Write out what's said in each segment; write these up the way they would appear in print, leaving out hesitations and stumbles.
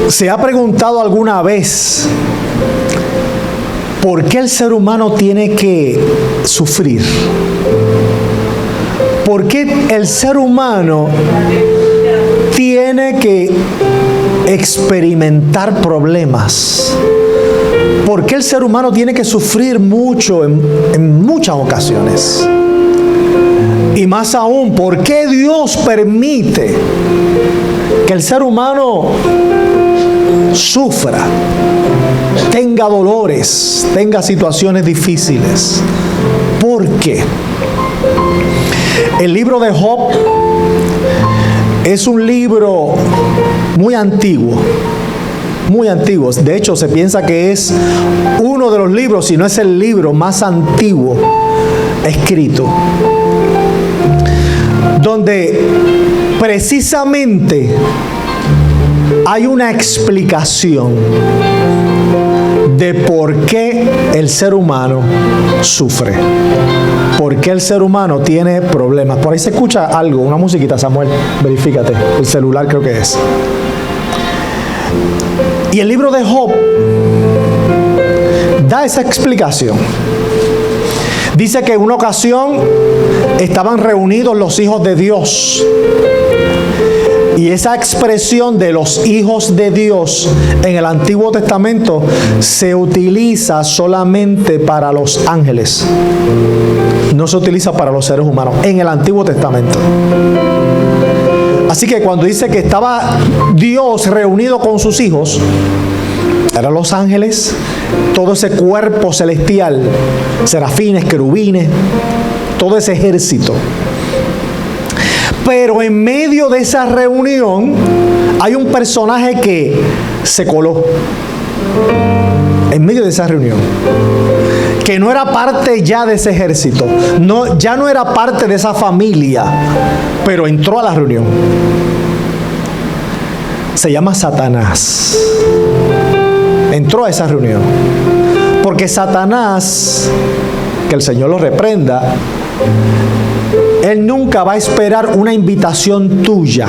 ¿Se ha preguntado alguna vez por qué el ser humano tiene que sufrir? ¿Por qué el ser humano tiene que experimentar problemas? ¿Por qué el ser humano tiene que sufrir mucho en muchas ocasiones? Y más aún, ¿por qué Dios permite que el ser humano sufra, tenga dolores, tenga situaciones difíciles? ¿Por qué? El libro de Job es un libro muy antiguo. Muy antiguos. De hecho, se piensa que es uno de los libros, si no es el libro más antiguo escrito, donde precisamente hay una explicación de por qué el ser humano sufre, por qué el ser humano tiene problemas. Por ahí se escucha algo, una musiquita, Samuel, verifícate, el celular creo que es. Y el libro de Job da esa explicación. Dice que en una ocasión estaban reunidos los hijos de Dios. Y esa expresión de los hijos de Dios en el Antiguo Testamento se utiliza solamente para los ángeles. No se utiliza para los seres humanos en el Antiguo Testamento. Así que cuando dice que estaba Dios reunido con sus hijos, eran los ángeles, todo ese cuerpo celestial, serafines, querubines, todo ese ejército. Pero en medio de esa reunión hay un personaje que se coló. En medio de esa reunión, que no era parte ya de ese ejército, ya no era parte de esa familia, pero entró a la reunión. Se llama Satanás. Entró a esa reunión. Porque Satanás, que el Señor lo reprenda, él nunca va a esperar una invitación tuya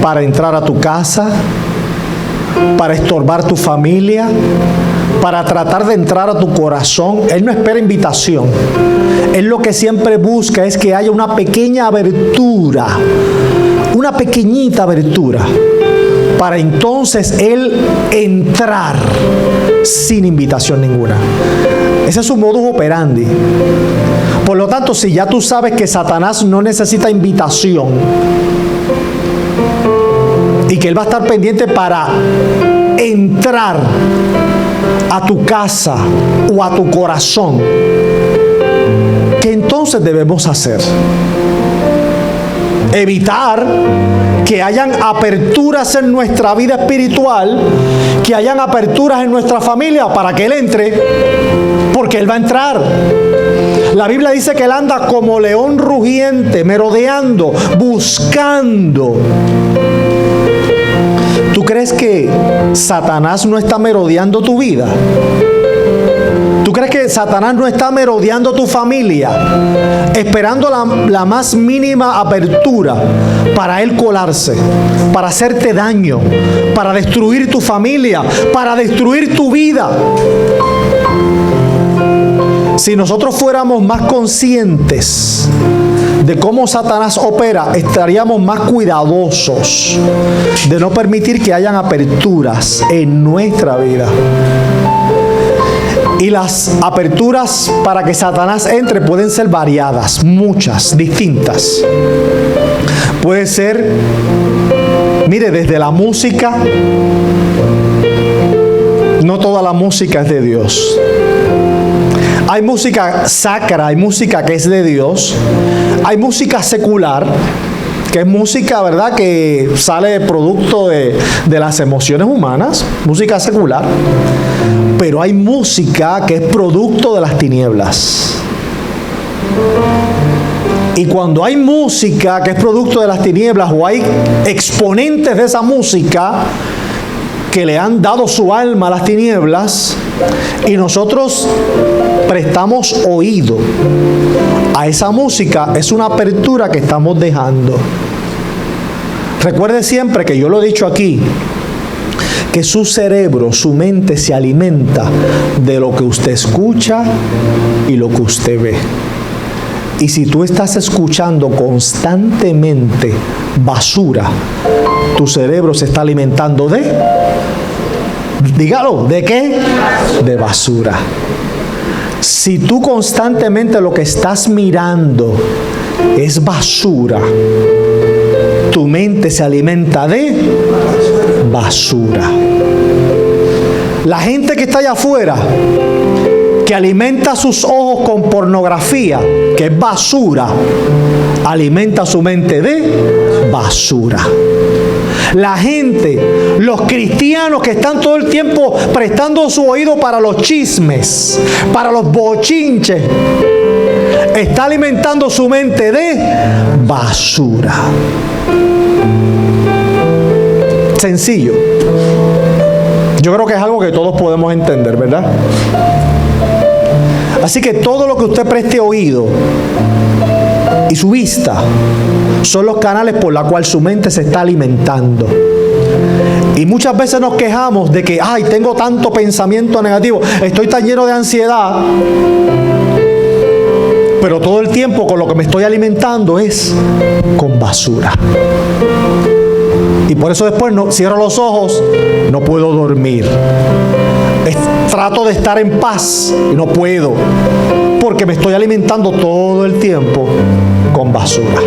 para entrar a tu casa, para estorbar tu familia, para tratar de entrar a tu corazón. Él no espera invitación. Él lo que siempre busca es que haya una pequeña abertura, una pequeñita abertura, para entonces él entrar sin invitación ninguna. Ese es su modus operandi. Por lo tanto, si ya tú sabes que Satanás no necesita invitación y que él va a estar pendiente para entrar a tu casa o a tu corazón, ¿qué entonces debemos hacer? Evitar que hayan aperturas en nuestra vida espiritual, que hayan aperturas en nuestra familia para que él entre, porque él va a entrar. La Biblia dice que él anda como león rugiente, merodeando, buscando. ¿Tú crees que Satanás no está merodeando tu vida? ¿Tú crees que Satanás no está merodeando tu familia, esperando la más mínima apertura para él colarse, para hacerte daño, para destruir tu familia, para destruir tu vida? Si nosotros fuéramos más conscientes de cómo Satanás opera, estaríamos más cuidadosos de no permitir que hayan aperturas en nuestra vida. Y las aperturas para que Satanás entre pueden ser variadas, muchas, distintas. Puede ser, mire, desde la música. No toda la música es de Dios. Hay música sacra, hay música que es de Dios. Hay música secular, que es música, ¿verdad?, que sale producto de las emociones humanas, música secular. Pero hay música que es producto de las tinieblas. Y cuando hay música que es producto de las tinieblas, o hay exponentes de esa música que le han dado su alma a las tinieblas, y nosotros prestamos oído a esa música, es una apertura que estamos dejando Recuerde siempre que yo lo he dicho aquí, que su cerebro, su mente se alimenta de lo que usted escucha y lo que usted ve. Y si tú estás escuchando constantemente basura, tu cerebro se está alimentando de, dígalo, ¿de qué? De basura. Si tú constantemente lo que estás mirando es basura, tu mente se alimenta de basura. La gente que está allá afuera, que alimenta sus ojos con pornografía, que es basura, alimenta su mente de basura. La gente, los cristianos que están todo el tiempo prestando su oído para los chismes, para los bochinches, está alimentando su mente de basura. Sencillo. Yo creo que es algo que todos podemos entender, ¿verdad? Así que todo lo que usted preste oído y su vista son los canales por los cuales su mente se está alimentando. Y muchas veces nos quejamos de que, ay, tengo tanto pensamiento negativo, estoy tan lleno de ansiedad, pero todo el tiempo con lo que me estoy alimentando es con basura. Y por eso después cierro los ojos, no puedo dormir. Trato de estar en paz y no puedo, porque me estoy alimentando todo el tiempo con basura.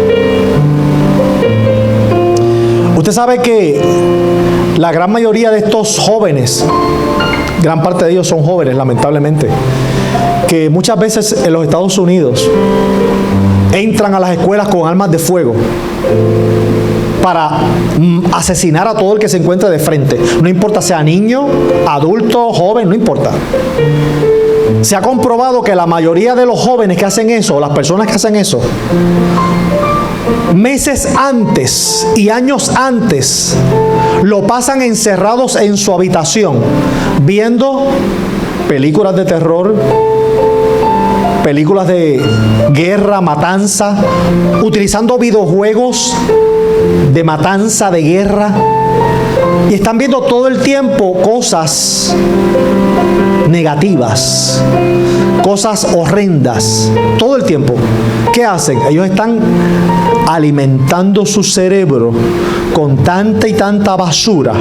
Usted sabe que la gran mayoría de estos jóvenes, gran parte de ellos son jóvenes, lamentablemente, que muchas veces en los Estados Unidos entran a las escuelas con armas de fuego para asesinar a todo el que se encuentre de frente. No importa sea niño, adulto, joven, no importa. Se ha comprobado que la mayoría de los jóvenes que hacen eso, las personas que hacen eso, meses antes y años antes, lo pasan encerrados en su habitación, viendo películas de terror, películas de guerra, matanza, utilizando videojuegos de matanza, de guerra, y están viendo todo el tiempo cosas negativas, cosas horrendas, todo el tiempo. ¿Qué hacen? Ellos están alimentando su cerebro con tanta y tanta basura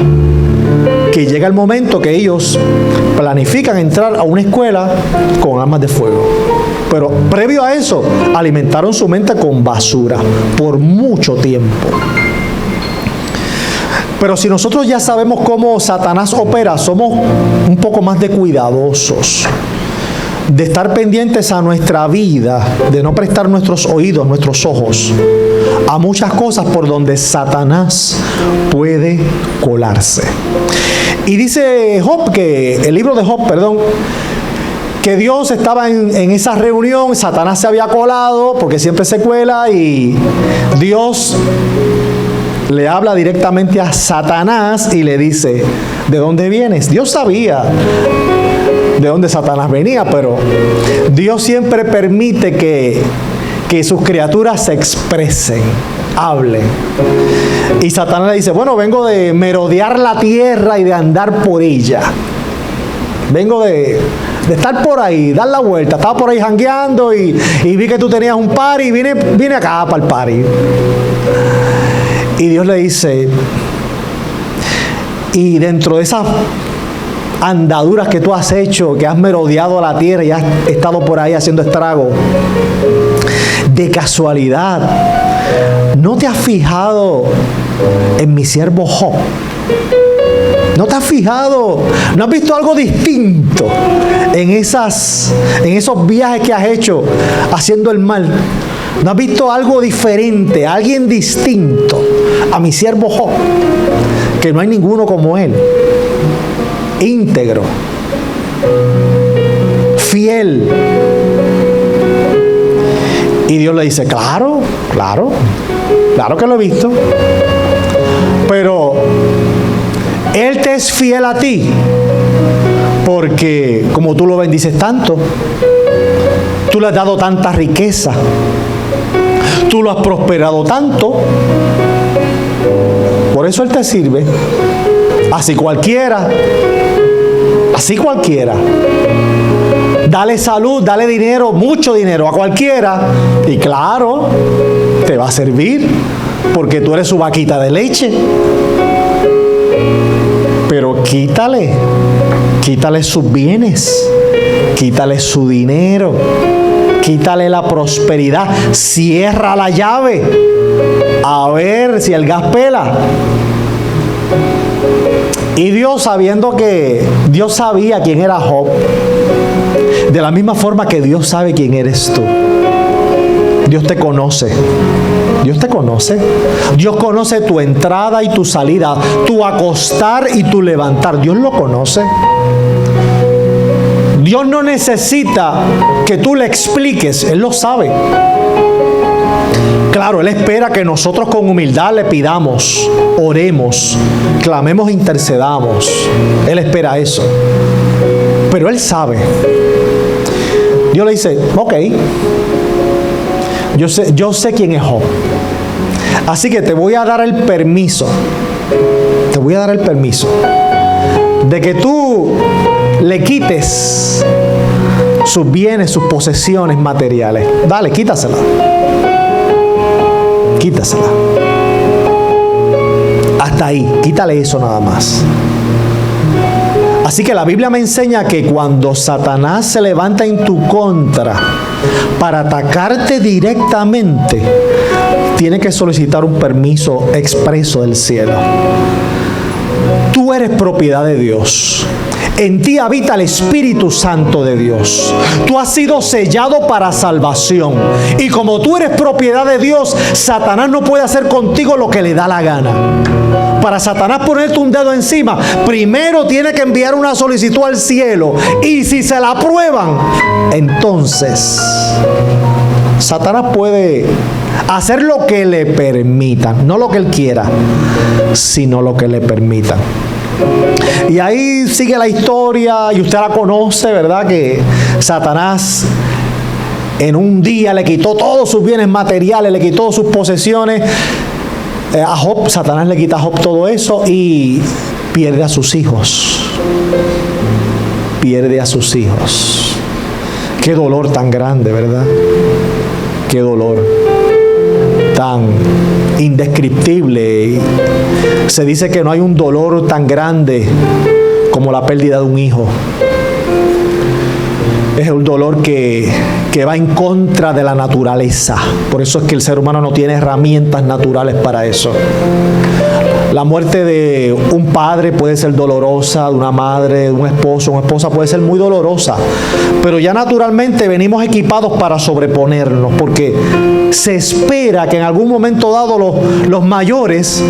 que llega el momento que ellos planifican entrar a una escuela con armas de fuego. Pero previo a eso, alimentaron su mente con basura por mucho tiempo. Pero si nosotros ya sabemos cómo Satanás opera, somos un poco más de cuidadosos, de estar pendientes a nuestra vida, de no prestar nuestros oídos, nuestros ojos a muchas cosas por donde Satanás puede colarse. Y dice Job, que el libro de Job, que Dios estaba en esa reunión, Satanás se había colado, porque siempre se cuela, y Dios le habla directamente a Satanás y le dice, ¿de dónde vienes? Dios sabía de dónde Satanás venía, pero Dios siempre permite que sus criaturas se expresen, hablen. Y Satanás le dice, bueno, vengo de merodear la tierra y de andar por ella. Vengo de estar por ahí, dar la vuelta. Estaba por ahí jangueando y vi que tú tenías un party y vine acá para el party. Y Dios le dice, y dentro de esas andaduras que tú has hecho, que has merodeado la tierra y has estado por ahí haciendo estrago, de casualidad, ¿no te has fijado en mi siervo Job? ¿No te has fijado? ¿No has visto algo distinto en esos viajes que has hecho haciendo el mal? ¿No has visto algo diferente, alguien distinto a mi siervo Job? Que no hay ninguno como él. Íntegro, fiel. Y Dios le dice, claro que lo he visto. Pero Él te es fiel a ti, porque como tú lo bendices tanto, tú le has dado tanta riqueza, tú lo has prosperado tanto, por eso Él te sirve. Así cualquiera. Así cualquiera. Dale salud, dale dinero, mucho dinero a cualquiera. Y claro, te va a servir porque tú eres su vaquita de leche. Pero quítale sus bienes, quítale su dinero, quítale la prosperidad, cierra la llave, a ver si el gas pela. Y Dios, sabiendo que Dios sabía quién era Job, de la misma forma que Dios sabe quién eres tú. Dios te conoce. Dios te conoce. Dios conoce tu entrada y tu salida, tu acostar y tu levantar. Dios lo conoce. Dios no necesita que tú le expliques. Él lo sabe. Claro, Él espera que nosotros con humildad le pidamos, oremos, clamemos, intercedamos. Él espera eso. Pero Él sabe. Dios le dice, ok, yo sé quién es Job. Así que te voy a dar el permiso. Te voy a dar el permiso de que tú le quites sus bienes, sus posesiones materiales. Dale, quítasela. Quítasela. Hasta ahí, quítale eso nada más. Así que la Biblia me enseña que cuando Satanás se levanta en tu contra para atacarte directamente, tiene que solicitar un permiso expreso del cielo. Tú eres propiedad de Dios. En ti habita el Espíritu Santo de Dios. Tú has sido sellado para salvación. Y como tú eres propiedad de Dios, Satanás no puede hacer contigo lo que le da la gana. Para Satanás ponerte un dedo encima, primero tiene que enviar una solicitud al cielo. Y si se la aprueban, entonces Satanás puede hacer lo que le permitan. No lo que él quiera, sino lo que le permitan. Y ahí sigue la historia, y usted la conoce, ¿verdad? Que Satanás en un día le quitó todos sus bienes materiales, le quitó sus posesiones. A Job, Satanás le quita a Job todo eso y pierde a sus hijos. Pierde a sus hijos. Qué dolor tan grande, ¿verdad? Qué dolor tan indescriptible. Se dice que no hay un dolor tan grande como la pérdida de un hijo. Es un dolor que va en contra de la naturaleza. Por eso es que el ser humano no tiene herramientas naturales para eso. La muerte de un padre puede ser dolorosa, de una madre, de un esposo, una esposa puede ser muy dolorosa. Pero ya naturalmente venimos equipados para sobreponernos, porque se espera que en algún momento dado los mayores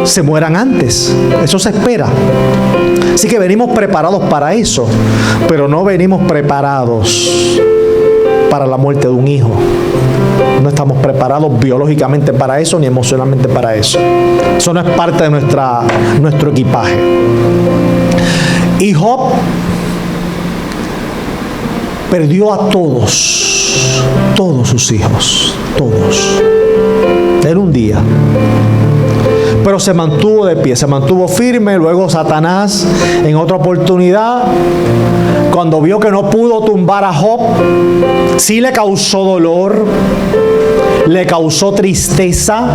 se mueran antes. Eso se espera. Así que venimos preparados para eso, pero no venimos preparados para la muerte de un hijo. No estamos preparados biológicamente para eso, ni emocionalmente para eso. Eso no es parte de nuestro equipaje. Y Job perdió a todos sus hijos, todos, en un día. Pero se mantuvo de pie, se mantuvo firme. Luego Satanás, en otra oportunidad, cuando vio que no pudo tumbar a Job, sí le causó dolor, le causó tristeza,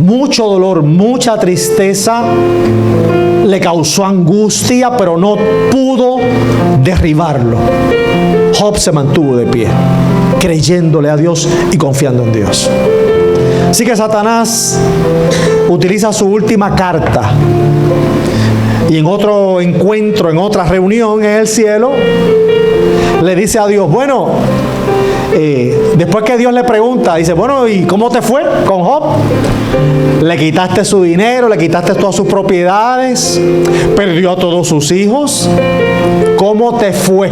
mucho dolor, mucha tristeza, le causó angustia, pero no pudo derribarlo. Job se mantuvo de pie, creyéndole a Dios y confiando en Dios. Así que Satanás utiliza su última carta, y en otro encuentro, en otra reunión en el cielo, le dice a Dios, bueno, después que Dios le pregunta, dice, bueno, ¿y cómo te fue con Job? Le quitaste su dinero, le quitaste todas sus propiedades, perdió a todos sus hijos. ¿Cómo te fue?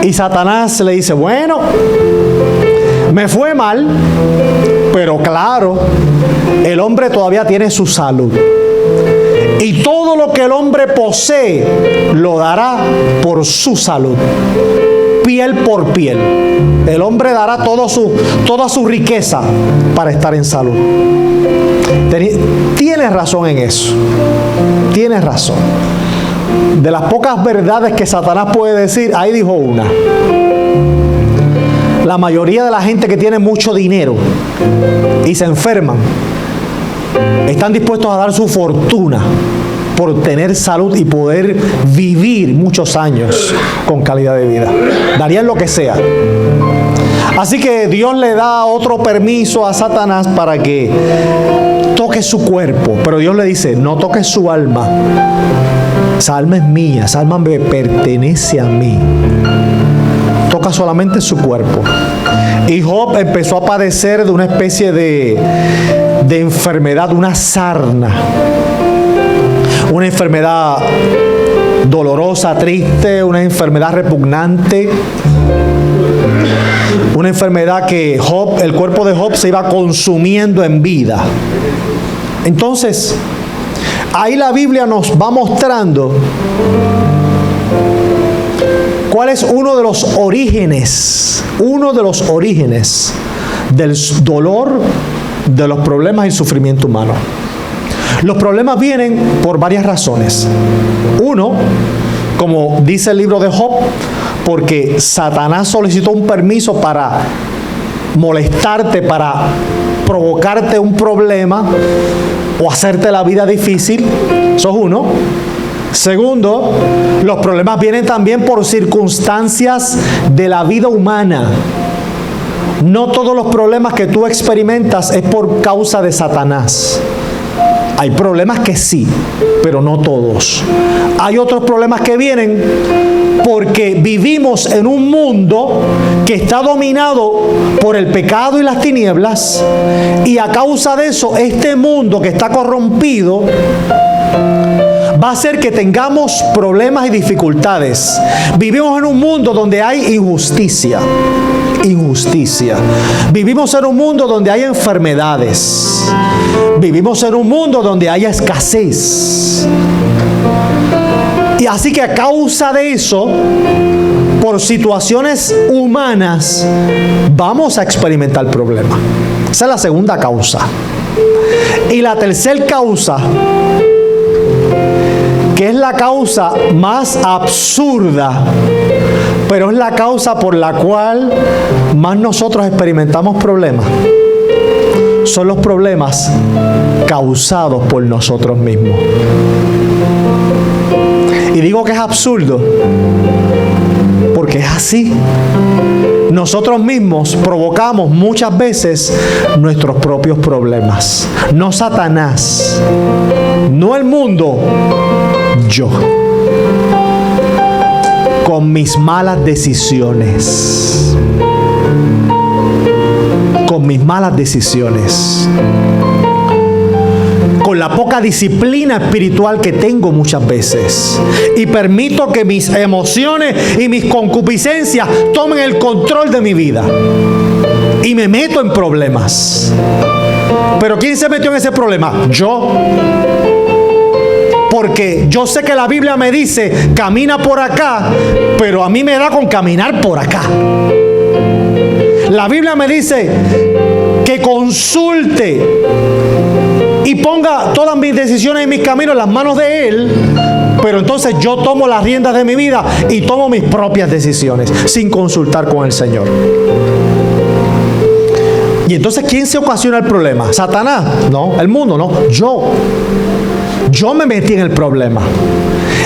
Y Satanás le dice, bueno, me fue mal, pero claro, el hombre todavía tiene su salud. Y todo lo que el hombre posee lo dará por su salud, piel por piel. El hombre dará toda su riqueza para estar en salud. Tienes razón en eso. Tienes razón. De las pocas verdades que Satanás puede decir, ahí dijo una. La mayoría de la gente que tiene mucho dinero y se enferman, están dispuestos a dar su fortuna por tener salud y poder vivir muchos años con calidad de vida. Darían lo que sea. Así que Dios le da otro permiso a Satanás para que toque su cuerpo. Pero Dios le dice, no toques su alma. Esa alma es mía, esa alma me pertenece a mí. Toca solamente su cuerpo. Y Job empezó a padecer de una especie de enfermedad, una sarna. Una enfermedad dolorosa, triste, una enfermedad repugnante. Una enfermedad que el cuerpo de Job se iba consumiendo en vida. Entonces, ahí la Biblia nos va mostrando cuál es uno de los orígenes del dolor, de los problemas y sufrimiento humano. Los problemas vienen por varias razones. Uno, como dice el libro de Job, porque Satanás solicitó un permiso para molestarte, para provocarte un problema o hacerte la vida difícil. Eso es uno. Segundo, los problemas vienen también por circunstancias de la vida humana. No todos los problemas que tú experimentas es por causa de Satanás. Hay problemas que sí, pero no todos. Hay otros problemas que vienen porque vivimos en un mundo que está dominado por el pecado y las tinieblas, y a causa de eso, este mundo que está corrompido va a hacer que tengamos problemas y dificultades. Vivimos en un mundo donde hay injusticia. Vivimos en un mundo donde hay enfermedades. Vivimos en un mundo donde hay escasez. Y así que a causa de eso, por situaciones humanas, vamos a experimentar problemas. Esa es la segunda causa. Y la tercera causa, que es la causa más absurda, pero es la causa por la cual más nosotros experimentamos problemas, son los problemas causados por nosotros mismos. Y digo que es absurdo porque es así. Nosotros mismos provocamos muchas veces nuestros propios problemas. No Satanás, no el mundo, yo. Con mis malas decisiones. Con mis malas decisiones. Con la poca disciplina espiritual que tengo muchas veces. Y permito que mis emociones y mis concupiscencias tomen el control de mi vida. Y me meto en problemas. ¿Pero quién se metió en ese problema? Yo. Porque yo sé que la Biblia me dice, camina por acá, pero a mí me da con caminar por acá. La Biblia me dice que consulte y ponga todas mis decisiones y mis caminos en las manos de Él, pero entonces yo tomo las riendas de mi vida y tomo mis propias decisiones sin consultar con el Señor. Y entonces, ¿quién se ocasiona el problema? ¿Satanás? No. ¿El mundo? No. Yo me metí en el problema.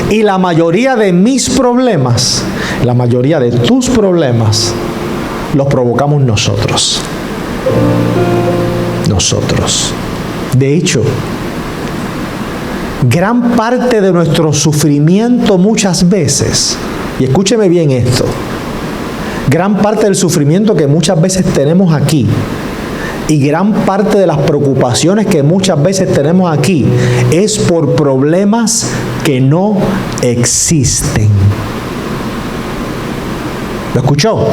Y la mayoría de mis problemas, la mayoría de tus problemas, los provocamos nosotros. Nosotros. De hecho, gran parte de nuestro sufrimiento muchas veces, y escúcheme bien esto, gran parte del sufrimiento que muchas veces tenemos aquí, y gran parte de las preocupaciones que muchas veces tenemos aquí, es por problemas que no existen. ¿Lo escuchó?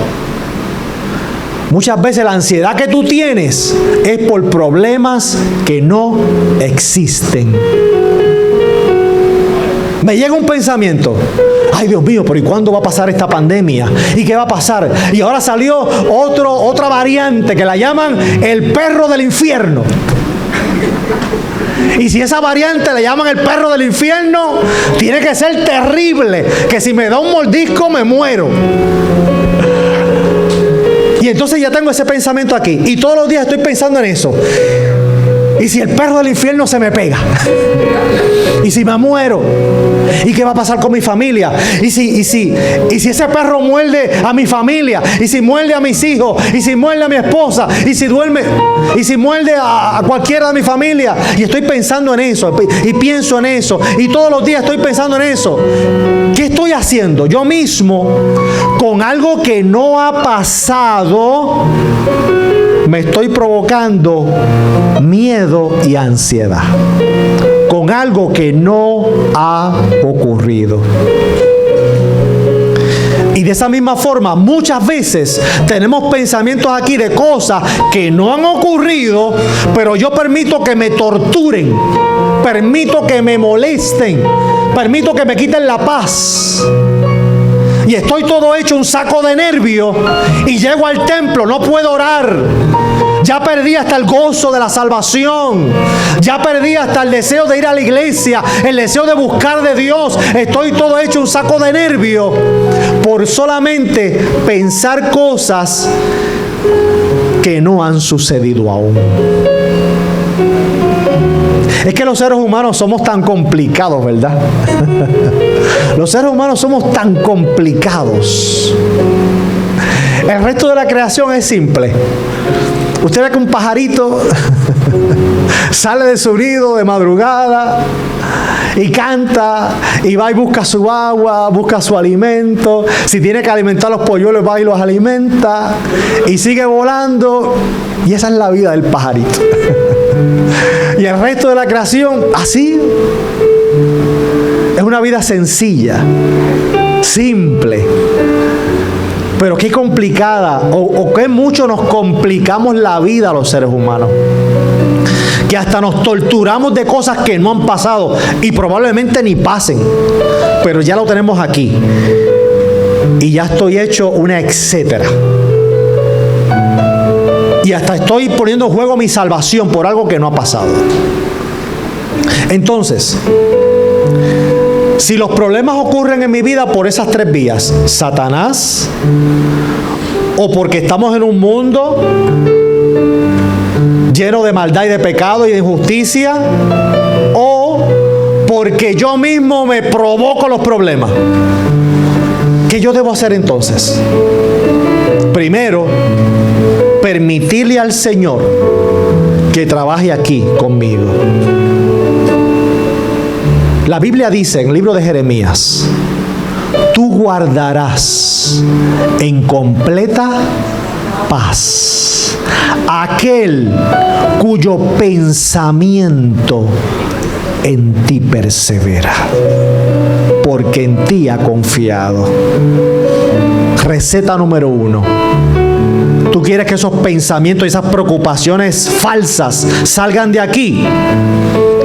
Muchas veces la ansiedad que tú tienes es por problemas que no existen. Me llega un pensamiento: ay, Dios mío, pero ¿y cuándo va a pasar esta pandemia? ¿Y qué va a pasar? Y ahora salió otra variante que la llaman el perro del infierno. Y si esa variante le llaman el perro del infierno, tiene que ser terrible, que si me da un mordisco me muero. Y entonces ya tengo ese pensamiento aquí, y todos los días estoy pensando en eso. ¿Y si el perro del infierno se me pega? ¿Y si me muero? ¿Y qué va a pasar con mi familia? ¿Y si ese perro muerde a mi familia? ¿Y si muerde a mis hijos? ¿Y si muerde a mi esposa? ¿Y si muerde a cualquiera de mi familia? Y estoy pensando en eso, y pienso en eso, y todos los días estoy pensando en eso. ¿Qué estoy haciendo yo mismo con algo que no ha pasado? Me estoy provocando miedo y ansiedad con algo que no ha ocurrido. Y de esa misma forma, muchas veces tenemos pensamientos aquí de cosas que no han ocurrido, pero yo permito que me torturen, permito que me molesten, permito que me quiten la paz. Y estoy todo hecho un saco de nervios y llego al templo, no puedo orar. Ya perdí hasta el gozo de la salvación. Ya perdí hasta el deseo de ir a la iglesia, el deseo de buscar de Dios. Estoy todo hecho un saco de nervios por solamente pensar cosas que no han sucedido aún. Es que los seres humanos somos tan complicados, ¿verdad? Los seres humanos somos tan complicados. El resto de la creación es simple. Usted ve que un pajarito sale de su nido de madrugada y canta y va y busca su agua, busca su alimento. Si tiene que alimentar a los polluelos, va y los alimenta y sigue volando. Y esa es la vida del pajarito. Y el resto de la creación, así, es una vida sencilla, simple. Pero qué complicada, o qué mucho nos complicamos la vida a los seres humanos. Que hasta nos torturamos de cosas que no han pasado y probablemente ni pasen. Pero ya lo tenemos aquí. Y ya estoy hecho una etcétera. Y hasta estoy poniendo en juego mi salvación por algo que no ha pasado. Entonces, si los problemas ocurren en mi vida por esas tres vías, Satanás, o porque estamos en un mundo lleno de maldad y de pecado y de injusticia, o porque yo mismo me provoco los problemas, ¿qué yo debo hacer entonces? Primero, permitirle al Señor que trabaje aquí conmigo. La Biblia dice en el libro de Jeremías: tú guardarás en completa paz aquel cuyo pensamiento en ti persevera, porque en ti ha confiado. Receta número 1. Tú quieres que esos pensamientos y esas preocupaciones falsas salgan de aquí.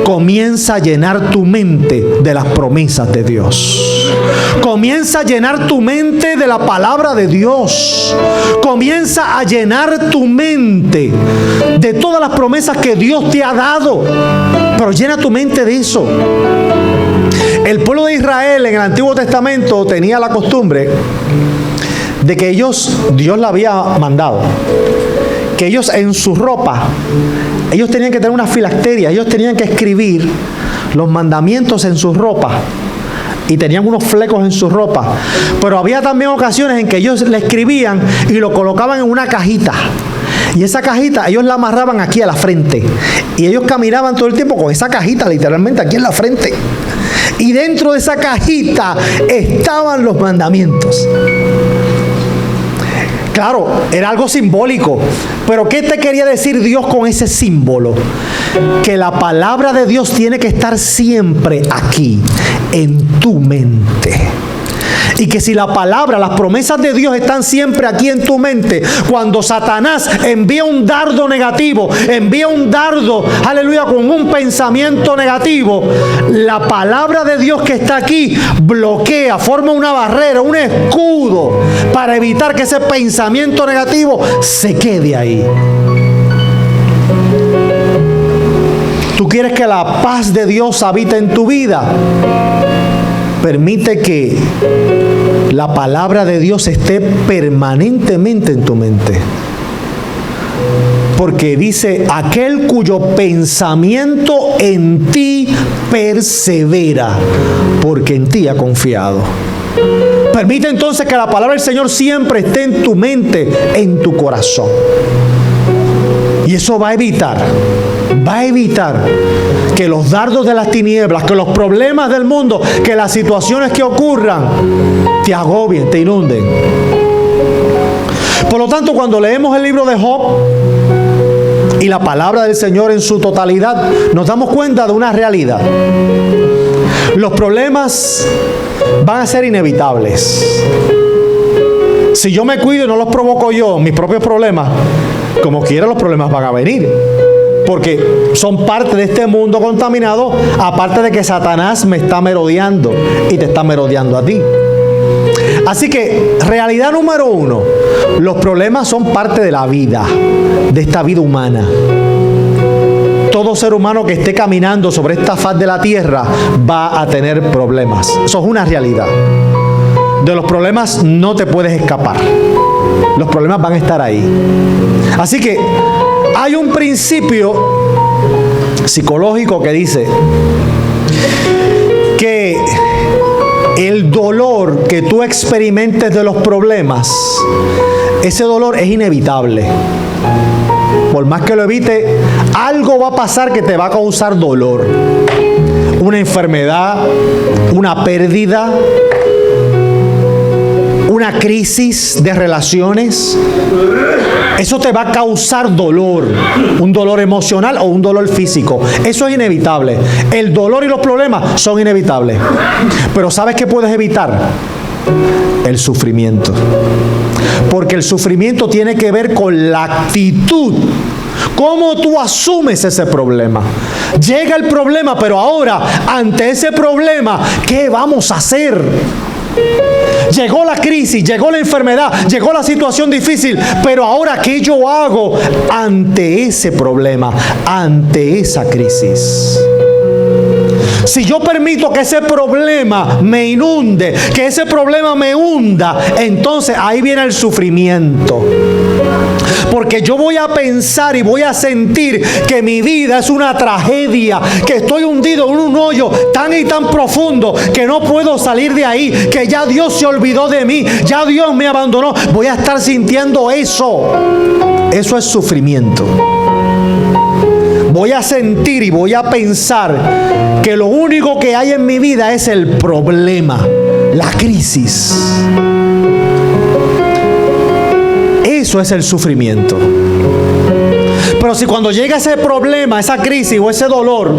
Comienza a llenar tu mente de las promesas de Dios. Comienza a llenar tu mente de la palabra de Dios. Comienza a llenar tu mente de todas las promesas que Dios te ha dado. Pero llena tu mente de eso. El pueblo de Israel en el Antiguo Testamento tenía la costumbre de que Dios la había mandado, que ellos en su ropa, ellos tenían que tener una filacteria, ellos tenían que escribir los mandamientos en su ropa y tenían unos flecos en su ropa. Pero había también ocasiones en que ellos le escribían y lo colocaban en una cajita. Y esa cajita ellos la amarraban aquí a la frente. Y ellos caminaban todo el tiempo con esa cajita literalmente aquí en la frente. Y dentro de esa cajita estaban los mandamientos. Claro, era algo simbólico. Pero ¿qué te quería decir Dios con ese símbolo? Que la palabra de Dios tiene que estar siempre aquí, en tu mente. Y que si la palabra, las promesas de Dios están siempre aquí en tu mente, cuando Satanás envía un dardo negativo, envía un dardo, aleluya, con un pensamiento negativo, la palabra de Dios que está aquí bloquea, forma una barrera, un escudo para evitar que ese pensamiento negativo se quede ahí. tú quieres que la paz de Dios habite en tu vida, permite que la palabra de Dios esté permanentemente en tu mente. Porque dice, aquel cuyo pensamiento en ti persevera, porque en ti ha confiado. Permite entonces que la palabra del Señor siempre esté en tu mente, en tu corazón. Y eso va a evitar que los dardos de las tinieblas, que los problemas del mundo, que las situaciones que ocurran, te agobien, te inunden. Por lo tanto, cuando leemos el libro de Job y la palabra del Señor en su totalidad, nos damos cuenta de una realidad. Los problemas van a ser inevitables. Si yo me cuido y no los provoco yo, mis propios problemas, como quiera los problemas van a venir. Porque son parte de este mundo contaminado, aparte de que Satanás me está merodeando y te está merodeando a ti. Así que, realidad número 1, los problemas son parte de la vida, de esta vida humana. Todo ser humano que esté caminando sobre esta faz de la tierra va a tener problemas. Eso es una realidad. De los problemas no te puedes escapar. Los problemas van a estar ahí. Así que hay un principio psicológico que dice que el dolor que tú experimentes de los problemas, ese dolor es inevitable. Por más que lo evite, algo va a pasar que te va a causar dolor. Una enfermedad, una pérdida, una crisis de relaciones. Eso te va a causar dolor, un dolor emocional o un dolor físico. Eso es inevitable. El dolor y los problemas son inevitables. Pero ¿sabes qué puedes evitar? El sufrimiento. Porque el sufrimiento tiene que ver con la actitud. ¿Cómo tú asumes ese problema? Llega el problema, pero ahora, ante ese problema, ¿qué vamos a hacer? Llegó la crisis, llegó la enfermedad, llegó la situación difícil, pero ahora, ¿qué yo hago ante ese problema, ante esa crisis? Si yo permito que ese problema me inunde, que ese problema me hunda, entonces ahí viene el sufrimiento. Porque yo voy a pensar y voy a sentir que mi vida es una tragedia, que estoy hundido en un hoyo tan y tan profundo que no puedo salir de ahí, que ya Dios se olvidó de mí, ya Dios me abandonó. Voy a estar sintiendo eso. Eso es sufrimiento. Voy a sentir y voy a pensar que lo único que hay en mi vida es el problema, la crisis. Eso es el sufrimiento. Pero si cuando llega ese problema, esa crisis o ese dolor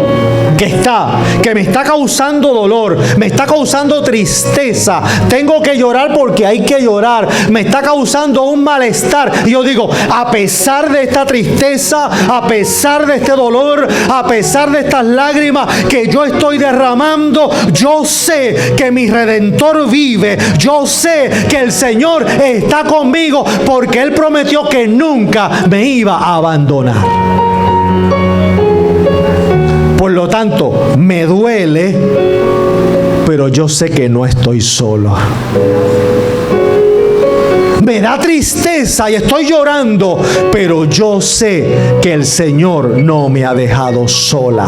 que me está causando dolor, me está causando tristeza, tengo que llorar porque hay que llorar, me está causando un malestar, y yo digo, a pesar de esta tristeza, a pesar de este dolor, a pesar de estas lágrimas que yo estoy derramando, yo sé que mi Redentor vive, yo sé que el Señor está conmigo, porque Él prometió que nunca me iba a abandonar. Por lo tanto, me duele, pero yo sé que no estoy solo. Me da tristeza y estoy llorando, pero yo sé que el Señor no me ha dejado sola.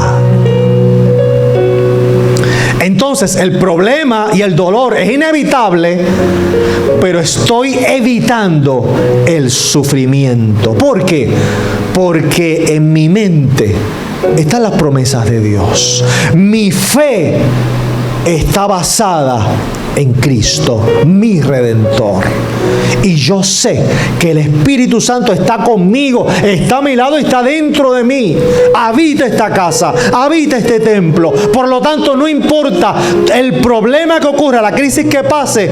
Entonces, el problema y el dolor es inevitable, pero estoy evitando el sufrimiento. ¿Por qué? Porque en mi mente están las promesas de Dios. Mi fe está basada en Cristo, mi Redentor. Y yo sé que el Espíritu Santo está conmigo, está a mi lado y está dentro de mí. Habita esta casa, habita este templo. Por lo tanto, no importa el problema que ocurra, la crisis que pase,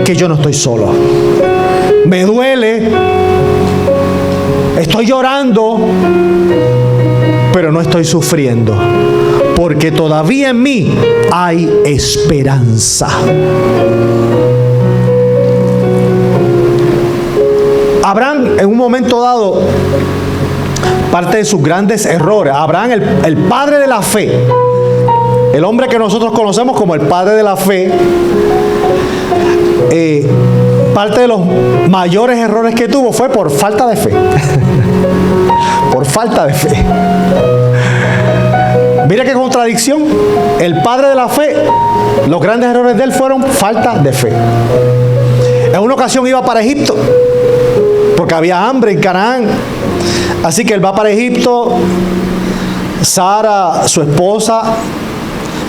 que yo no estoy solo. Me duele, estoy llorando, pero no estoy sufriendo, porque todavía en mí hay esperanza. Abraham, en un momento dado, parte de sus grandes errores. Abraham, el padre de la fe, el hombre que nosotros conocemos como el padre de la fe, parte de los mayores errores que tuvo fue por falta de fe. Por falta de fe. Mira qué contradicción. El padre de la fe, los grandes errores de él fueron falta de fe. En una ocasión iba para Egipto, porque había hambre en Canaán. Así que él va para Egipto. Sara, su esposa,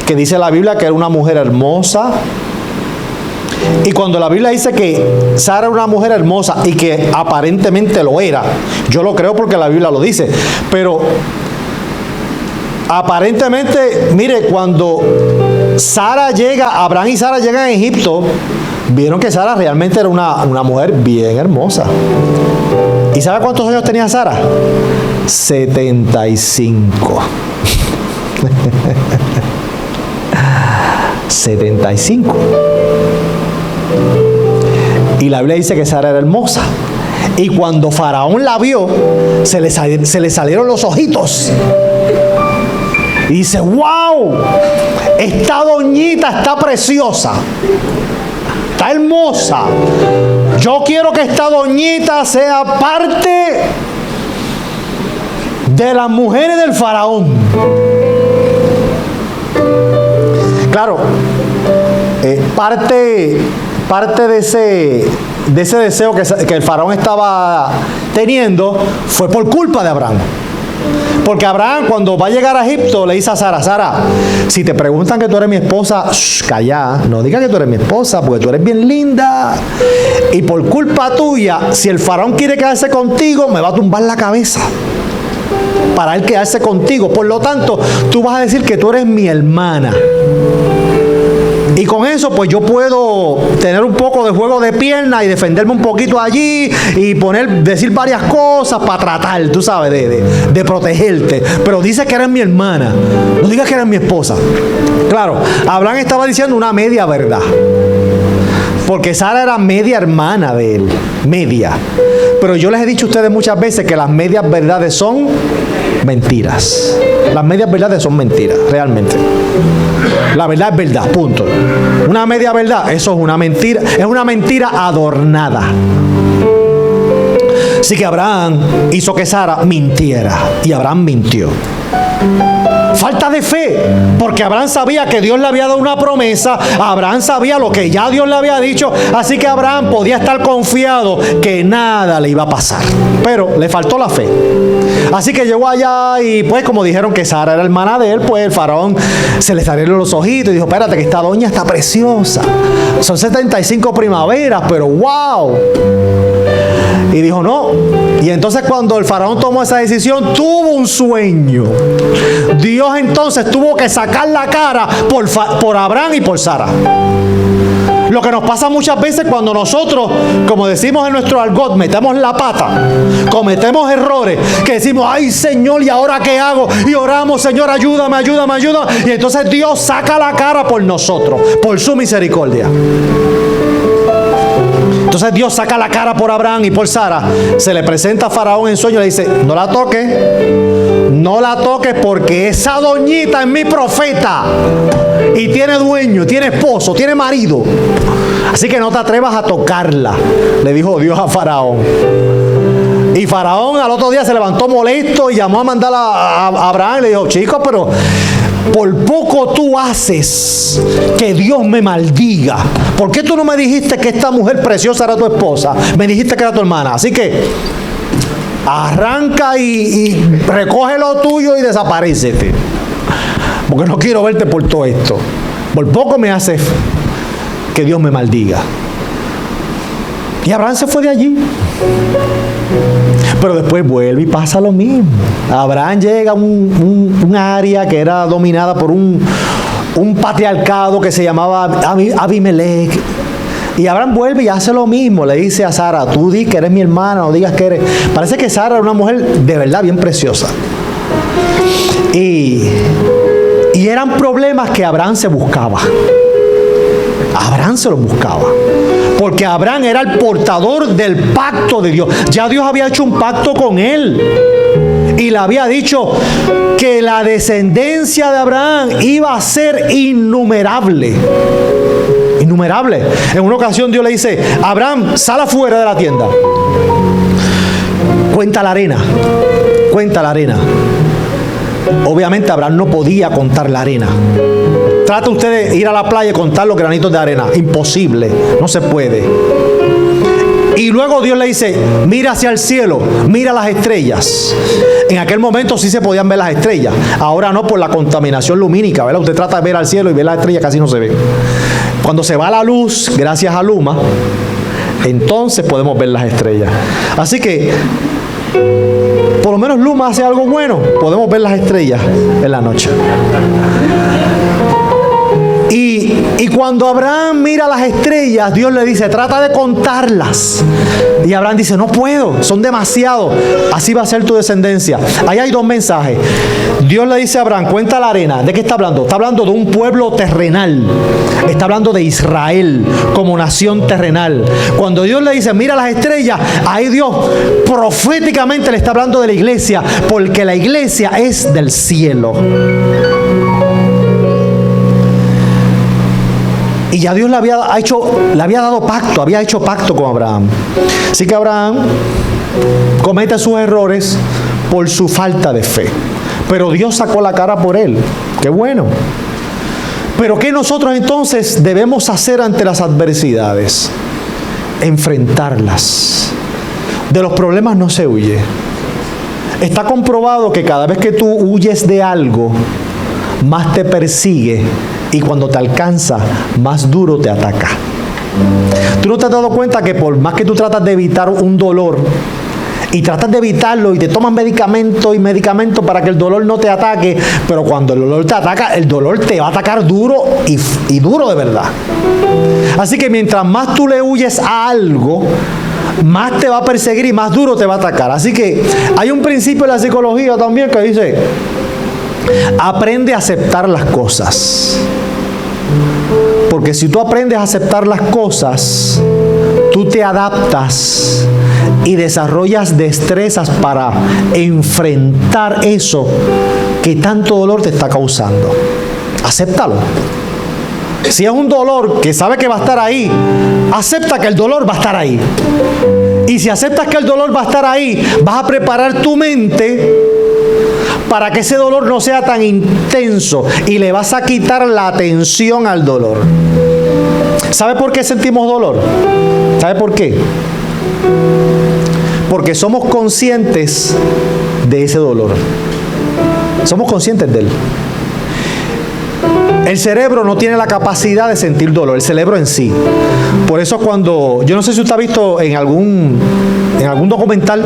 que dice la Biblia que era una mujer hermosa. Y cuando la Biblia dice que Sara era una mujer hermosa, y que aparentemente lo era, yo lo creo porque la Biblia lo dice, pero aparentemente, mire, cuando Abraham y Sara llegan a Egipto, vieron que Sara realmente era una mujer bien hermosa. ¿Y sabe cuántos años tenía Sara? 75. 75. Y la Biblia dice que Sara era hermosa. Y cuando Faraón la vio, se le salieron los ojitos. Y dice: ¡wow! Esta doñita está preciosa, está hermosa. Yo quiero que esta doñita sea parte de las mujeres del Faraón. Claro, parte de ese deseo que el Faraón estaba teniendo fue por culpa de Abraham. Porque Abraham, cuando va a llegar a Egipto, le dice a Sara: Sara, si te preguntan que tú eres mi esposa, calla, no digas que tú eres mi esposa, porque tú eres bien linda. Y por culpa tuya, si el Faraón quiere quedarse contigo, me va a tumbar la cabeza para él quedarse contigo. Por lo tanto, tú vas a decir que tú eres mi hermana. Y con eso, pues yo puedo tener un poco de juego de pierna y defenderme un poquito allí y decir varias cosas para tratar, tú sabes, de protegerte. Pero dice que eres mi hermana, no digas que eres mi esposa. Claro, Abraham estaba diciendo una media verdad, porque Sara era media hermana de él, media. Pero yo les he dicho a ustedes muchas veces que las medias verdades son mentiras. Las medias verdades son mentiras, realmente. La verdad es verdad, punto. Una media verdad, eso es una mentira adornada. Así que Abraham hizo que Sara mintiera, y Abraham mintió. Falta de fe, porque Abraham sabía que Dios le había dado una promesa. Abraham sabía lo que ya Dios le había dicho, así que Abraham podía estar confiado que nada le iba a pasar. Pero le faltó la fe. Así que llegó allá y pues como dijeron que Sara era hermana de él, pues el Faraón se le salieron los ojitos y dijo: espérate, que esta doña está preciosa. Son 75 primaveras, pero wow. Y dijo: no. Y entonces cuando el Faraón tomó esa decisión, tuvo un sueño. Dios entonces tuvo que sacar la cara por Abraham y por Sara. Lo que nos pasa muchas veces cuando nosotros, como decimos en nuestro argot, metemos la pata, cometemos errores, que decimos: ay Señor, ¿y ahora qué hago? Y oramos: Señor, ayúdame. Y entonces Dios saca la cara por nosotros, por su misericordia. Entonces Dios saca la cara por Abraham y por Sara. Se le presenta a Faraón en sueño y le dice: no la toques porque esa doñita es mi profeta y tiene dueño, tiene esposo, tiene marido, así que no te atrevas a tocarla, le dijo Dios a Faraón. Y Faraón al otro día se levantó molesto y llamó a mandar a Abraham y le dijo: chico, pero por poco tú haces que Dios me maldiga. ¿Por qué tú no me dijiste que esta mujer preciosa era tu esposa? Me dijiste que era tu hermana. Así que arranca y recoge lo tuyo y desaparécete, porque no quiero verte por todo esto. Por poco me haces que Dios me maldiga. Y Abraham se fue de allí. Pero después vuelve y pasa lo mismo. Abraham llega a un área que era dominada por un patriarcado que se llamaba Abimelech. Y Abraham vuelve y hace lo mismo. Le dice a Sara: tú di que eres mi hermana, no digas que eres. Parece que Sara era una mujer de verdad bien preciosa. Y eran problemas que Abraham se buscaba. Abraham se los buscaba, porque Abraham era el portador del pacto de Dios. Ya Dios había hecho un pacto con él. y le había dicho que la descendencia de Abraham iba a ser innumerable. Innumerable. En una ocasión Dios le dice: Abraham, sal afuera de la tienda. Cuenta la arena. Cuenta la arena. Obviamente Abraham no podía contar la arena. Trata usted de ir a la playa y contar los granitos de arena. Imposible. No se puede. Y luego Dios le dice: mira hacia el cielo, mira las estrellas. En aquel momento sí se podían ver las estrellas. Ahora no, por la contaminación lumínica, ¿verdad? Usted trata de ver al cielo y ver las estrellas, casi no se ve. Cuando se va la luz, gracias a Luma, entonces podemos ver las estrellas. Así que, por lo menos Luma hace algo bueno. Podemos ver las estrellas en la noche. Y cuando Abraham mira las estrellas, Dios le dice: trata de contarlas. Y Abraham dice: no puedo, son demasiados. Así va a ser tu descendencia. Ahí hay dos mensajes. Dios le dice a Abraham: cuenta la arena. ¿De qué está hablando? Está hablando de un pueblo terrenal. Está hablando de Israel como nación terrenal. Cuando Dios le dice: mira las estrellas, ahí Dios proféticamente le está hablando de la iglesia, porque la iglesia es del cielo. Y ya Dios le había dado pacto, había hecho pacto con Abraham. Así que Abraham comete sus errores por su falta de fe. Pero Dios sacó la cara por él. ¡Qué bueno! Pero ¿qué nosotros entonces debemos hacer ante las adversidades? Enfrentarlas. De los problemas no se huye. Está comprobado que cada vez que tú huyes de algo, más te persigue. Y cuando te alcanza, más duro te ataca. ¿Tú no te has dado cuenta que por más que tú tratas de evitar un dolor y tratas de evitarlo y te tomas medicamento y medicamento para que el dolor no te ataque, pero cuando el dolor te ataca, el dolor te va a atacar duro y duro de verdad? Así que mientras más tú le huyes a algo, más te va a perseguir y más duro te va a atacar. Así que hay un principio en la psicología también que dice: aprende a aceptar las cosas. Porque si tú aprendes a aceptar las cosas, tú te adaptas y desarrollas destrezas para enfrentar eso que tanto dolor te está causando. Acéptalo. Si es un dolor que sabe que va a estar ahí, acepta que el dolor va a estar ahí. Y si aceptas que el dolor va a estar ahí, vas a preparar tu mente para que ese dolor no sea tan intenso y le vas a quitar la atención al dolor. ¿Sabe por qué sentimos dolor? ¿Sabe por qué? Porque somos conscientes de ese dolor. Somos conscientes de él. El cerebro no tiene la capacidad de sentir dolor, el cerebro en sí. Por eso cuando, yo no sé si usted ha visto en algún documental,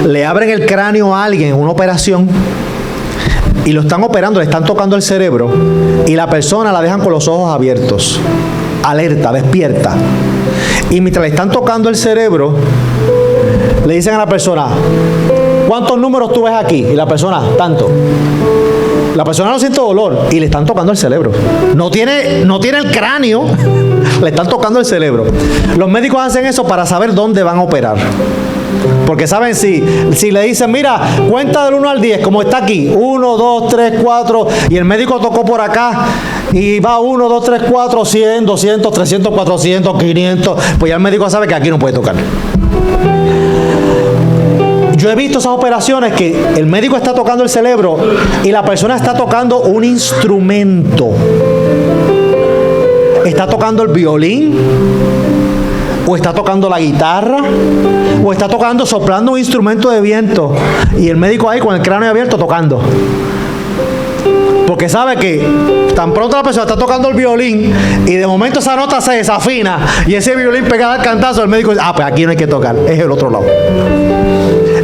le abren el cráneo a alguien en una operación y lo están operando, le están tocando el cerebro y la persona la dejan con los ojos abiertos, alerta, despierta. Y mientras le están tocando el cerebro, le dicen a la persona: ¿cuántos números tú ves aquí? Y la persona: tanto. La persona no siente dolor y le están tocando el cerebro. No tiene el cráneo, le están tocando el cerebro. Los médicos hacen eso para saber dónde van a operar. Porque saben, si le dicen: mira, cuenta del 1 al 10, como está aquí, 1, 2, 3, 4, y el médico tocó por acá, y va 1, 2, 3, 4, 100, 200, 300, 400, 500, pues ya el médico sabe que aquí no puede tocar. Yo he visto esas operaciones que el médico está tocando el cerebro y la persona está tocando un instrumento. Está tocando el violín, o está tocando la guitarra, o está soplando un instrumento de viento, y el médico ahí con el cráneo abierto tocando. Porque sabe que tan pronto la persona está tocando el violín y de momento esa nota se desafina y ese violín pegado al cantazo, el médico dice: pues aquí no hay que tocar, es el otro lado.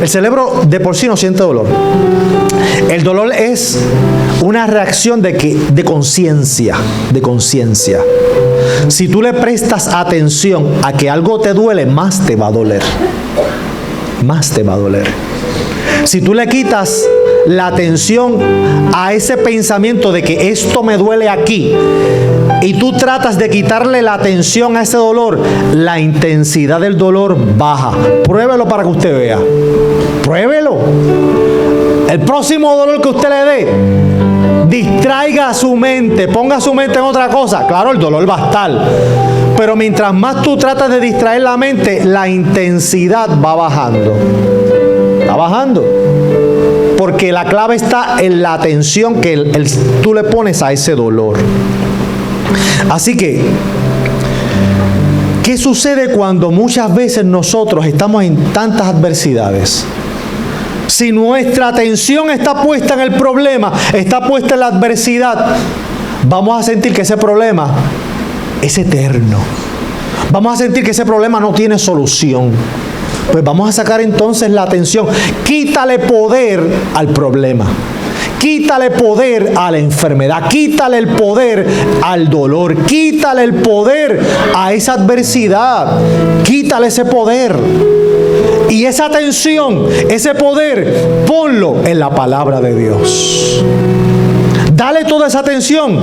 El cerebro de por sí no siente dolor. El dolor es una reacción de conciencia, Si tú le prestas atención a que algo te duele, más te va a doler. Más te va a doler. Si tú le quitas la atención a ese pensamiento de que esto me duele aquí, y tú tratas de quitarle la atención a ese dolor, la intensidad del dolor baja. Pruébelo para que usted vea. Pruébelo. El próximo dolor que usted le dé, distraiga su mente, ponga su mente en otra cosa. Claro, el dolor va a estar, pero mientras más tú tratas de distraer la mente, la intensidad va bajando. Va bajando. Porque la clave está en la atención que tú le pones a ese dolor. Así que, ¿qué sucede cuando muchas veces nosotros estamos en tantas adversidades? Si nuestra atención está puesta en el problema, está puesta en la adversidad, vamos a sentir que ese problema es eterno. Vamos a sentir que ese problema no tiene solución. Pues vamos a sacar entonces la atención. Quítale poder al problema. Quítale poder a la enfermedad. Quítale el poder al dolor. Quítale el poder a esa adversidad. Quítale ese poder. Y esa atención, ese poder, ponlo en la palabra de Dios. Dale toda esa atención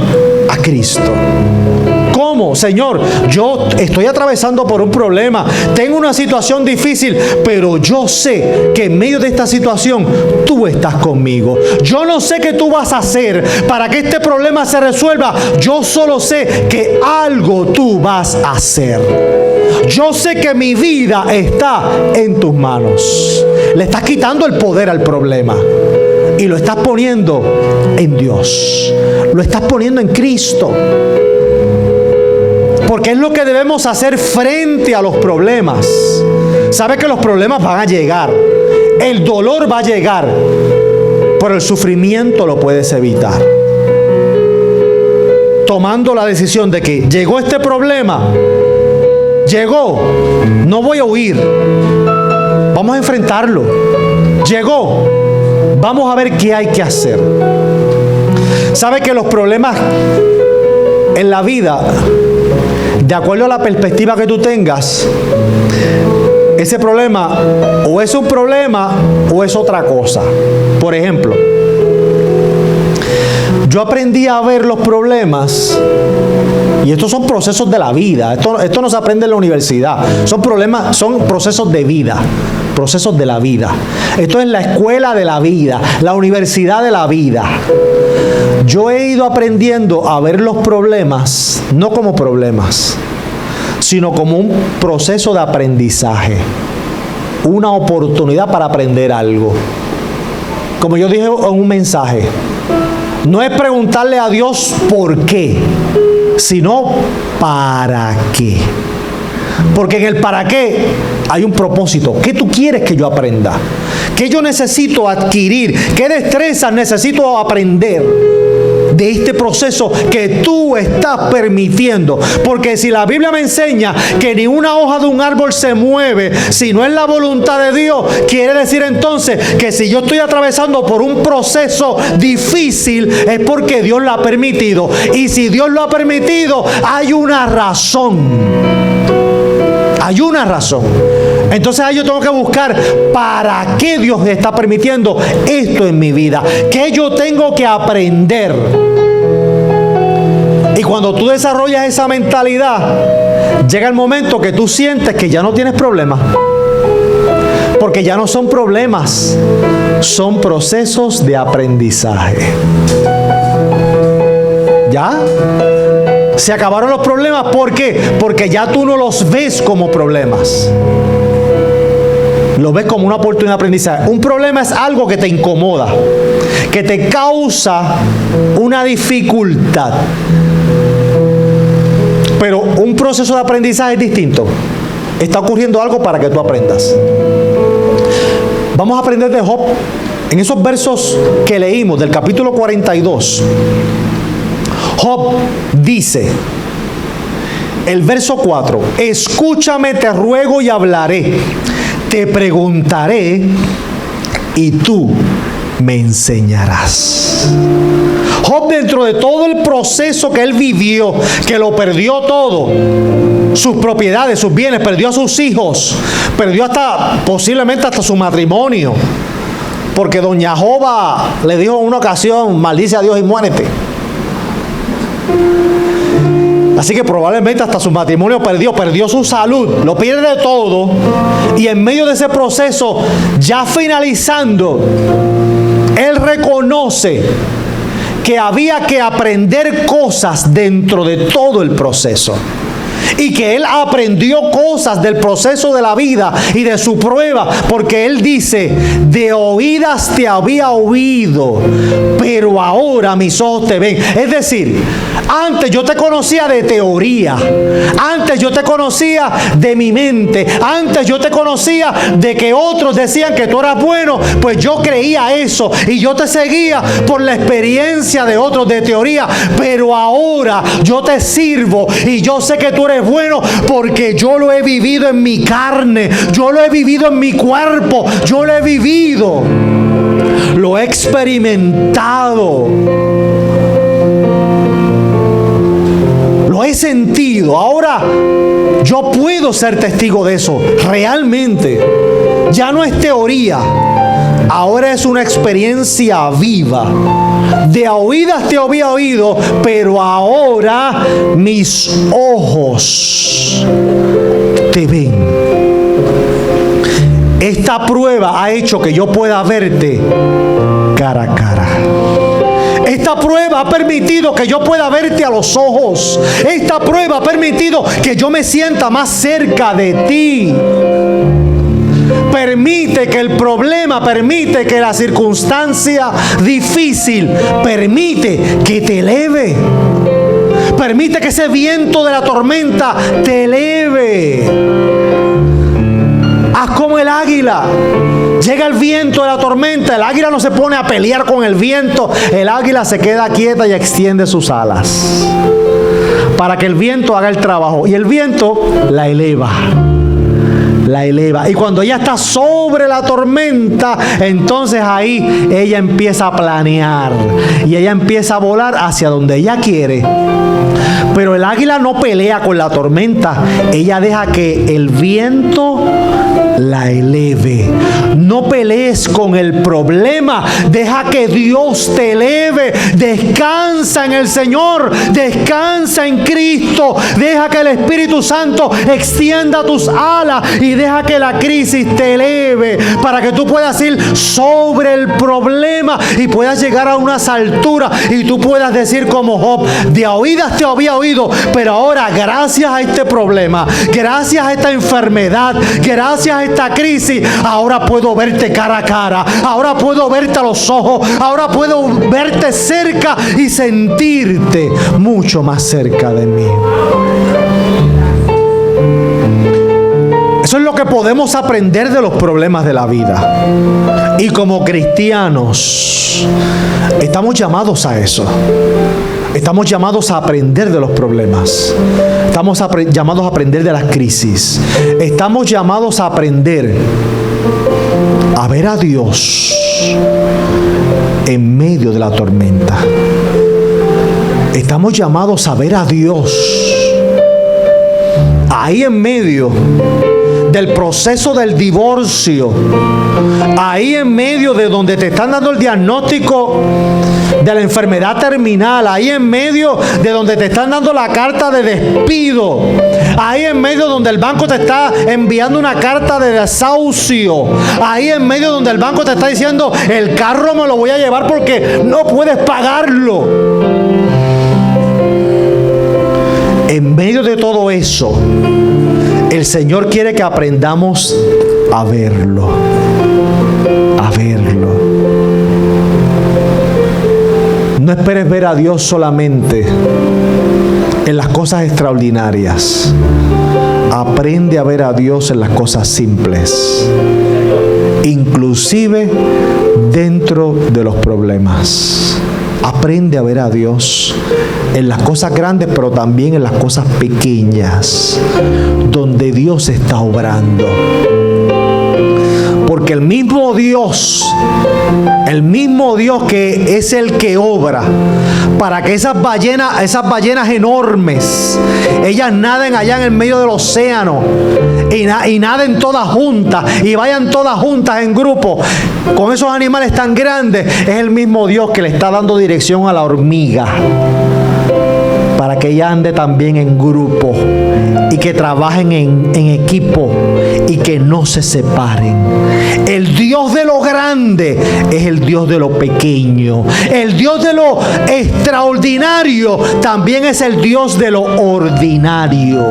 a Cristo. ¿Cómo? Señor, yo estoy atravesando por un problema, tengo una situación difícil, pero yo sé que en medio de esta situación tú estás conmigo. Yo no sé qué tú vas a hacer para que este problema se resuelva. Yo solo sé que algo tú vas a hacer. Yo sé que mi vida está en tus manos. Le estás quitando el poder al problema y lo estás poniendo en Dios. Lo estás poniendo en Cristo. Porque es lo que debemos hacer frente a los problemas. Sabe que los problemas van a llegar. El dolor va a llegar. Pero el sufrimiento lo puedes evitar. Tomando la decisión de que llegó este problema. Llegó. No voy a huir. Vamos a enfrentarlo. Llegó. Vamos a ver qué hay que hacer. Sabe que los problemas en la vida, de acuerdo a la perspectiva que tú tengas, ese problema o es un problema o es otra cosa. Por ejemplo, yo aprendí a ver los problemas, y estos son procesos de la vida, esto no se aprende en la universidad, son procesos de vida, procesos de la vida. Esto es la escuela de la vida, la universidad de la vida. Yo he ido aprendiendo a ver los problemas no como problemas, sino como un proceso de aprendizaje, una oportunidad para aprender algo. Como yo dije en un mensaje, no es preguntarle a Dios por qué, sino para qué. Porque en el para qué hay un propósito. ¿Qué tú quieres que yo aprenda? ¿Qué yo necesito adquirir? ¿Qué destrezas necesito aprender de este proceso que tú estás permitiendo? Porque si la Biblia me enseña que ni una hoja de un árbol se mueve si no es la voluntad de Dios, quiere decir entonces que si yo estoy atravesando por un proceso difícil es porque Dios lo ha permitido. Y si Dios lo ha permitido, hay una razón. Hay una razón. Entonces ahí yo tengo que buscar para qué Dios está permitiendo esto en mi vida. ¿Qué yo tengo que aprender? Y cuando tú desarrollas esa mentalidad, llega el momento que tú sientes que ya no tienes problemas. Porque ya no son problemas, son procesos de aprendizaje. ¿Ya? Se acabaron los problemas. ¿Por qué? Porque ya tú no los ves como problemas. Lo ves como una oportunidad de aprendizaje. Un problema es algo que te incomoda, que te causa una dificultad. Pero un proceso de aprendizaje es distinto. Está ocurriendo algo para que tú aprendas. Vamos a aprender de Job. En esos versos que leímos del capítulo 42, Job dice, el verso 4, escúchame, te ruego y hablaré, te preguntaré y tú me enseñarás. Job, dentro de todo el proceso que él vivió, que lo perdió todo, sus propiedades, sus bienes, perdió a sus hijos, perdió posiblemente hasta su matrimonio, porque doña Joba le dijo en una ocasión, maldice a Dios y muérete. Así que probablemente hasta su matrimonio perdió su salud, lo pierde todo. Y en medio de ese proceso, ya finalizando, él reconoce que había que aprender cosas dentro de todo el proceso. Y que él aprendió cosas del proceso de la vida y de su prueba, porque él dice, de oídas te había oído, pero ahora mis ojos te ven. Es decir, antes yo te conocía de teoría, antes yo te conocía de mi mente, antes yo te conocía de que otros decían que tú eras bueno, pues yo creía eso y yo te seguía por la experiencia de otros de teoría, pero ahora yo te sirvo y yo sé que tú eres bueno porque yo lo he vivido en mi carne, yo lo he vivido en mi cuerpo, yo lo he vivido, lo he experimentado, lo he sentido. Ahora yo puedo ser testigo de eso realmente. Ya no es teoría, ahora es una experiencia viva. De oídas te había oído, pero ahora mis ojos te ven. Esta prueba ha hecho que yo pueda verte cara a cara. Esta prueba ha permitido que yo pueda verte a los ojos. Esta prueba ha permitido que yo me sienta más cerca de ti. Permite que el problema, permite que la circunstancia difícil, permite que te eleve. Permite que ese viento de la tormenta te eleve. Haz como el águila. Llega el viento de la tormenta, el águila no se pone a pelear con el viento, el águila se queda quieta y extiende sus alas para que el viento haga el trabajo, y el viento la eleva. La eleva. Y cuando ella está sobre la tormenta, entonces ahí ella empieza a planear y ella empieza a volar hacia donde ella quiere. Pero el águila no pelea con la tormenta, ella deja que el viento la eleve. No pelees con el problema, deja que Dios te eleve. Descansa en el Señor, descansa en Cristo, deja que el Espíritu Santo extienda tus alas y deja que la crisis te eleve para que tú puedas ir sobre el problema y puedas llegar a unas alturas y tú puedas decir como Job, de oídas te había oído, pero ahora gracias a este problema, gracias a esta enfermedad, gracias a esta crisis, ahora puedo verte cara a cara, ahora puedo verte a los ojos, ahora puedo verte cerca y sentirte mucho más cerca de mí. Eso es lo que podemos aprender de los problemas de la vida. Y como cristianos, estamos llamados a eso. Estamos llamados a aprender de los problemas. Estamos llamados a aprender de las crisis. Estamos llamados a aprender a ver a Dios en medio de la tormenta. Estamos llamados a ver a Dios ahí en medio del proceso del divorcio, ahí en medio de donde te están dando el diagnóstico de la enfermedad terminal, ahí en medio de donde te están dando la carta de despido, ahí en medio donde el banco te está enviando una carta de desahucio, ahí en medio donde el banco te está diciendo el carro me lo voy a llevar porque no puedes pagarlo. En medio de todo eso, el Señor quiere que aprendamos a verlo, a verlo. No esperes ver a Dios solamente en las cosas extraordinarias. Aprende a ver a Dios en las cosas simples, inclusive dentro de los problemas. Aprende a ver a Dios en las cosas grandes, pero también en las cosas pequeñas, donde Dios está obrando. Porque el mismo Dios que es el que obra para que esas ballenas enormes, ellas naden allá en el medio del océano y naden todas juntas y vayan todas juntas en grupo con esos animales tan grandes, es el mismo Dios que le está dando dirección a la hormiga para que ella ande también en grupo y que trabajen en equipo y que no se separen. El Dios de lo grande es el Dios de lo pequeño. El Dios de lo extraordinario también es el Dios de lo ordinario.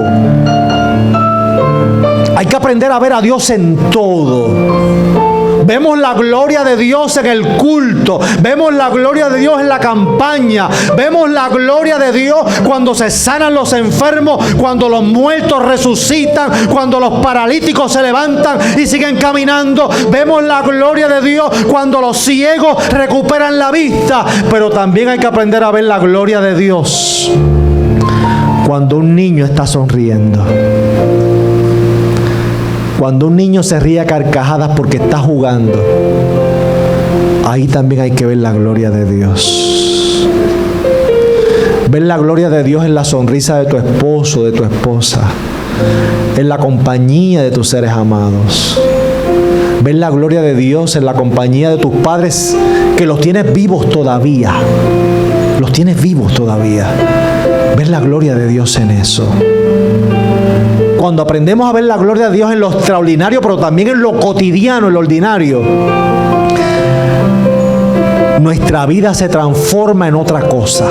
Hay que aprender a ver a Dios en todo. Vemos la gloria de Dios en el culto. Vemos la gloria de Dios en la campaña. Vemos la gloria de Dios cuando se sanan los enfermos, cuando los muertos resucitan, cuando los paralíticos se levantan y siguen caminando. Vemos la gloria de Dios cuando los ciegos recuperan la vista. Pero también hay que aprender a ver la gloria de Dios cuando un niño está sonriendo. Cuando un niño se ríe a carcajadas porque está jugando, ahí también hay que ver la gloria de Dios. Ver la gloria de Dios en la sonrisa de tu esposo, de tu esposa, en la compañía de tus seres amados. Ver la gloria de Dios en la compañía de tus padres, que los tienes vivos todavía. Los tienes vivos todavía. Ver la gloria de Dios en eso. Cuando aprendemos a ver la gloria de Dios en lo extraordinario, pero también en lo cotidiano, en lo ordinario, nuestra vida se transforma en otra cosa.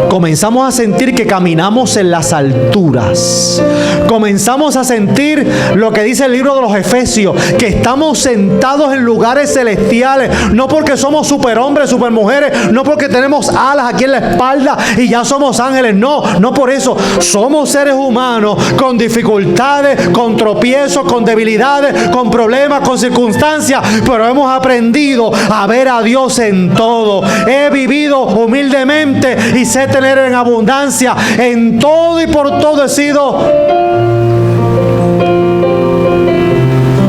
Comenzamos a sentir que caminamos en las alturas. Comenzamos a sentir lo que dice el libro de los Efesios, que estamos sentados en lugares celestiales, no porque somos superhombres, supermujeres, no porque tenemos alas aquí en la espalda y ya somos ángeles, no por eso. Somos seres humanos con dificultades, con tropiezos, con debilidades, con problemas, con circunstancias, pero hemos aprendido a ver a Dios en todo. He vivido humildemente y sé tener en abundancia. En todo y por todo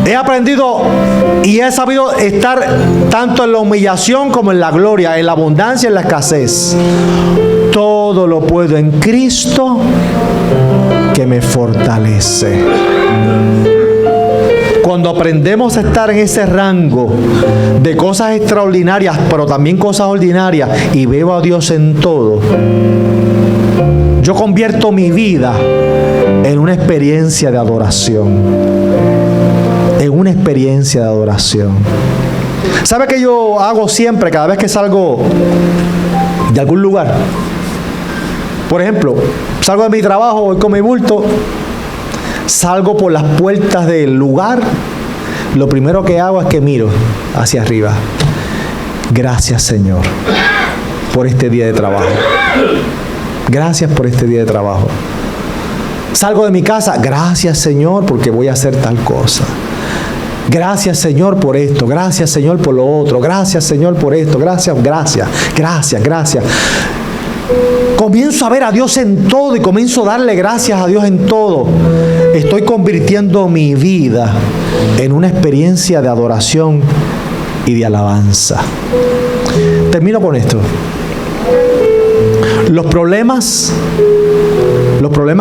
he aprendido y he sabido estar tanto en la humillación como en la gloria, en la abundancia y en la escasez. Todo lo puedo en Cristo que me fortalece. Cuando aprendemos a estar en ese rango de cosas extraordinarias, pero también cosas ordinarias, y veo a Dios en todo, yo convierto mi vida en una experiencia de adoración. En una experiencia de adoración. ¿Sabe qué yo hago siempre cada vez que salgo de algún lugar? Por ejemplo, salgo de mi trabajo, voy con mi bulto, salgo por las puertas del lugar, lo primero que hago es que miro hacia arriba. Gracias, Señor, por este día de trabajo. Gracias por este día de trabajo. Salgo de mi casa, gracias, Señor, porque voy a hacer tal cosa. Gracias, Señor, por esto. Gracias, Señor, por lo otro. Gracias, Señor, por esto. Gracias. Comienzo a ver a Dios en todo y comienzo a darle gracias a Dios en todo. Estoy convirtiendo mi vida en una experiencia de adoración y de alabanza. Termino con esto. Los problemas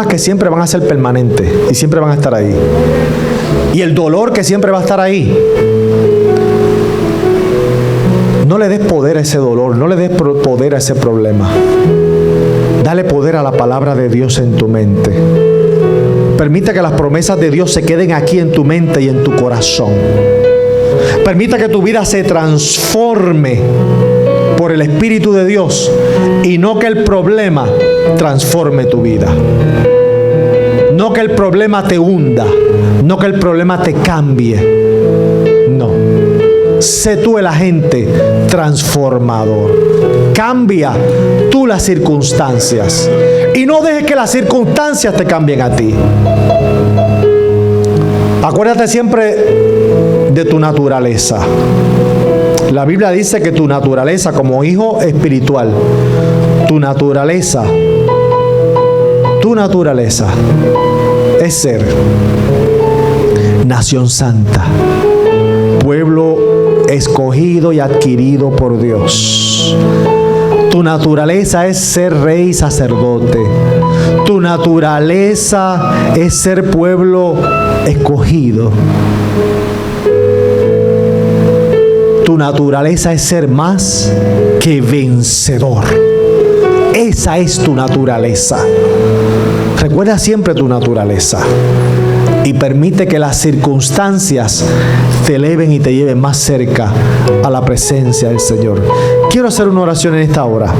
que siempre van a ser permanentes y siempre van a estar ahí. Y el dolor que siempre va a estar ahí. No le des poder a ese dolor, no le des poder a ese problema. Dale poder a la palabra de Dios en tu mente. Permita que las promesas de Dios se queden aquí en tu mente y en tu corazón. Permita que tu vida se transforme por el Espíritu de Dios y no que el problema transforme tu vida. No que el problema te hunda, no que el problema te cambie. No. Sé tú el agente transformador. Cambia tú las circunstancias y no dejes que las circunstancias te cambien a ti. Acuérdate siempre de tu naturaleza. La Biblia dice que tu naturaleza como hijo espiritual, tu naturaleza es ser nación santa, pueblo escogido y adquirido por Dios. Tu naturaleza es ser rey y sacerdote. Tu naturaleza es ser pueblo escogido. Tu naturaleza es ser más que vencedor. Esa es tu naturaleza. Recuerda siempre tu naturaleza y permite que las circunstancias te eleven y te lleven más cerca a la presencia del Señor. Quiero hacer una oración en esta hora.